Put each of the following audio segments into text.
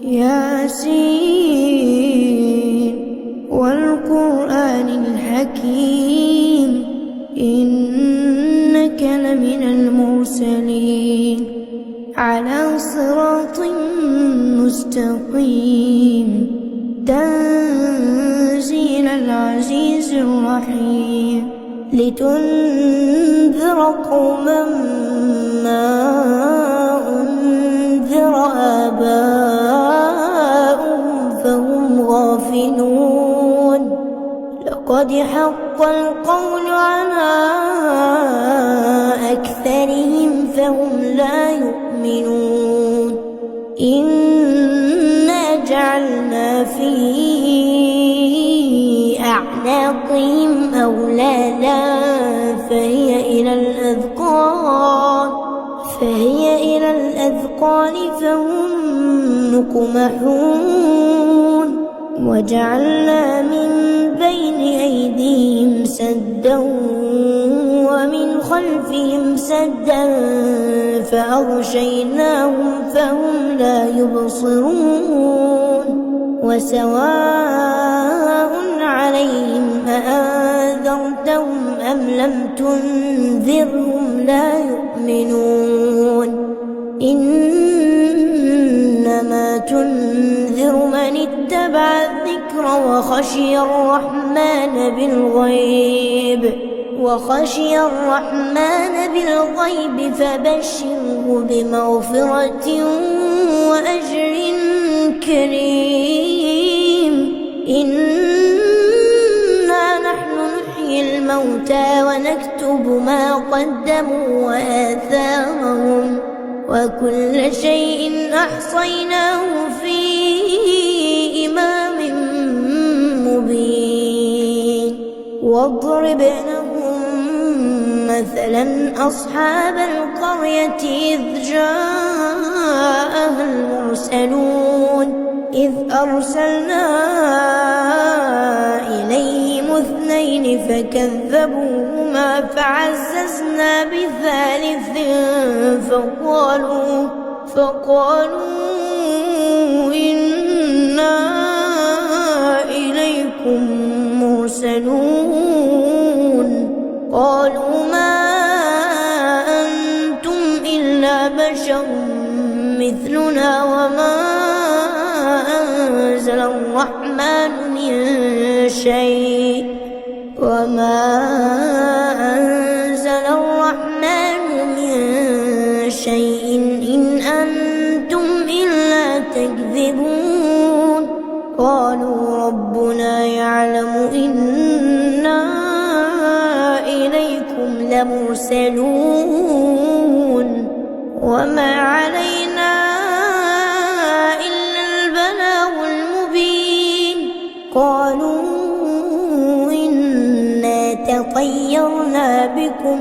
ياسين والقرآن الحكيم إنك لمن المرسلين على صراط مستقيم تنزيل العزيز الرحيم لتنذر قوما ما أنذر آباؤهم فهم غافلون لقد حق القول على أكثرهم فهم لا يؤمنون إنا جعلنا في أعناقهم أغلالا فهي إلى الأذقان فهم مقمحون وجعلنا من بين أيديهم سدا ومن خلفهم سدا فأغشيناهم فهم لا يبصرون وسواء عليهم أأنذرتهم أم لم تنذرهم لا يؤمنون إنما تنذر من اتبع الذكر وخشي الرحمن بالغيب فبشره بمغفرة وأجر كريم إنا نحن نحيي الموتى ونكتب ما قدموا وآثارهم وكل شيء أحصيناه في إمام مبين واضرب لهم مثلا أصحاب القرية إذ جاءها المرسلون إذ أرسلنا إليهم اثنين فكذبوهما فعززنا بثالث فقالوا إنا إليكم مرسلون قالوا ما أنتم إلا بشر مثلنا وما أنزل الرحمن من شيء إن أنتم إلا تكذبون قالوا ربنا يعلم إنا إليكم لمرسلون وما علينا إلا البلاغ المبين قالوا إنا تطيرنا بكم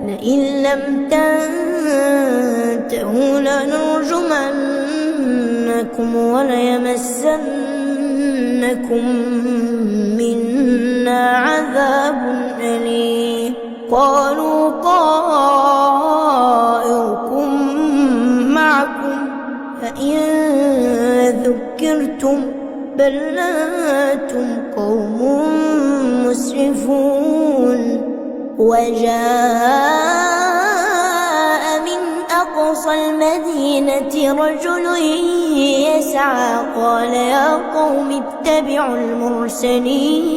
لئن لم تنتهوا لنرجمنكم وليمسنكم منا عذاب أليم قالوا طائركم معكم فإن ذكرتم بل أنتم قوم مسرفون وجاء من أقصى المدينة رجل يسعى قال يا قوم اتبعوا المرسلين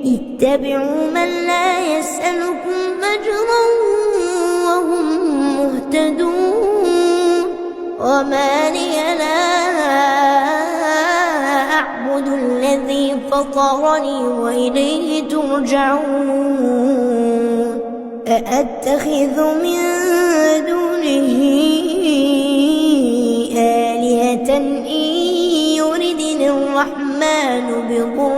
اتبعوا من لا يسألكم أجرا وهم مهتدون وما لي لا أعبد الذي فطرني وإليه ترجعون أأتخذ من دونه آلهة إن يردني الرحمن بضر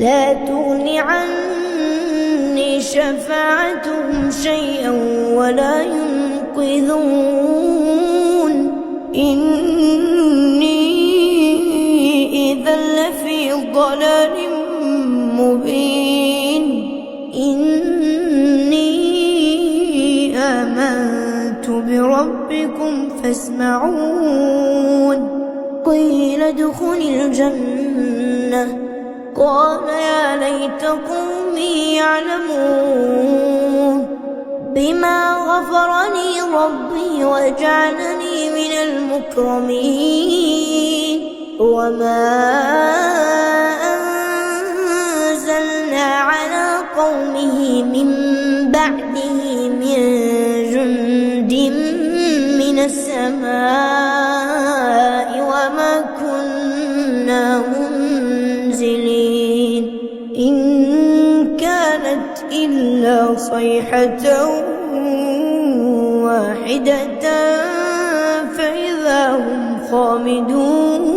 لا تغن عني شفاعتهم شيئا ولا ينقذون إني إذا لفي ضلال مبين إني آمنت بربي ربكم فاسمعون قيل ادخل الجنة قال يا ليت قومي يعلمون بما غفرني ربي وجعلني من المكرمين وما أنزلنا على قومه من بعده من جند من السماء وما كنا منزلين إن كانت إلا صيحة واحدة فإذا هم خامدون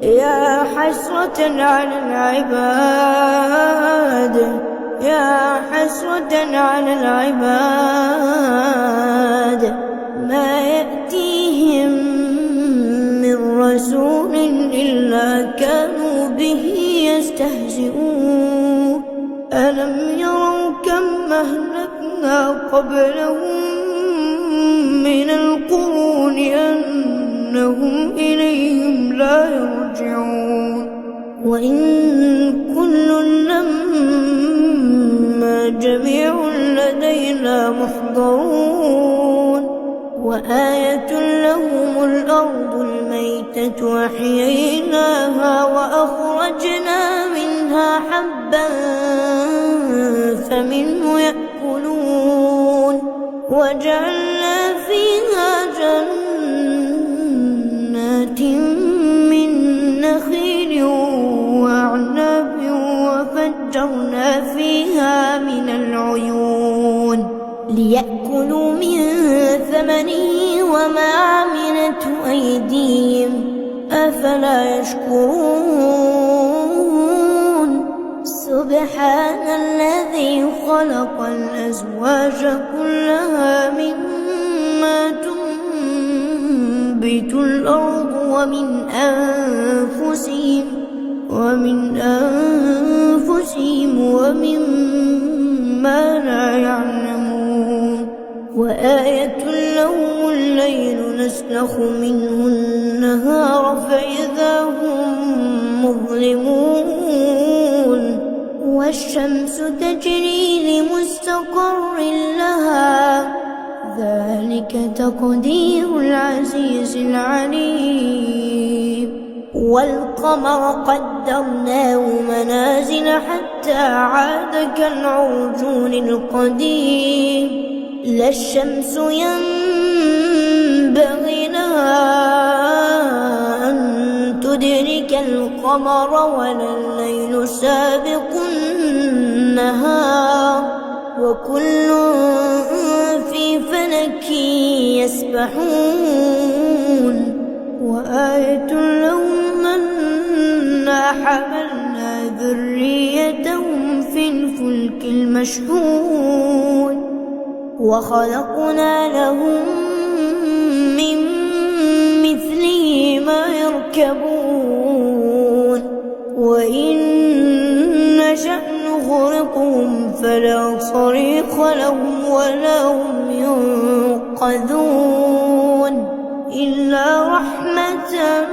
يا حسرة على العباد يا حسرة على العباد ما يأتيهم من رسول إلا كانوا به يستهزئون ألم يروا كم أهلكنا قبلهم من القرون أنهم إليهم لا يرجعون وإن كل لما جميع لدينا محضرون وآية لهم الأرض الميتة أحييناها وأخرجنا منها حبا فمنه يأكلون وجعلنا فيها جنات من نخيل وأعناب وفجرنا فيها من العيون ليأكلوا من ثمنه وما عملته أيديهم أفلا يشكرون سبحان الذي خلق الأزواج كلها مما تنبت الأرض ومن أنفسهم ومما لا يعلمون وآية لهم الليل نسلخ منه النهار فإذا هم مظلمون والشمس تجري لمستقر لها ذلك تقدير العزيز العليم والقمر قدرناه منازل حتى عاد كالعرجون القديم لا الشمس ينبغي لها أن تدرك القمر ولا الليل سابق النهار وكل في فلك يسبحون وآية لهم أنا حملنا ذريتهم في الفلك المشحون وخلقنا لهم من مثله ما يركبون وإن نشأ نغرقهم فلا صريخ لهم ولا هم ينقذون إلا رحمة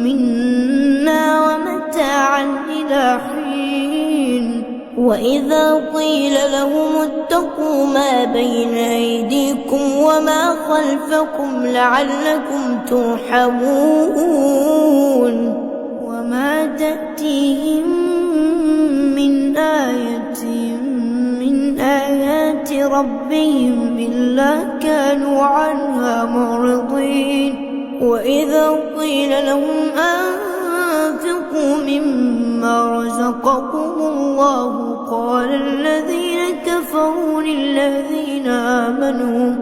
منا ومتاعا إلى حين وإذا قيل لهم اتقوا ما بين أيديكم وما خلفكم لعلكم ترحمون وما تأتيهم من آية من آيات ربهم إلا كانوا عنها معرضين وإذا قيل لهم أنفقوا مما رزقكم الله قال الذين كفروا للذين آمنوا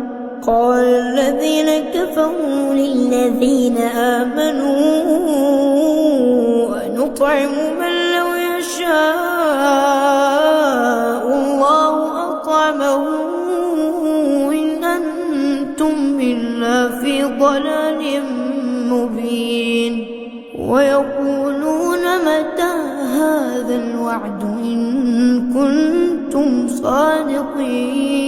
أنطعم من لو يشاء الله أطعمه إن أنتم إلا في ضلال مبين ويقولون متى هذا الوعد إن كنتم صادقين.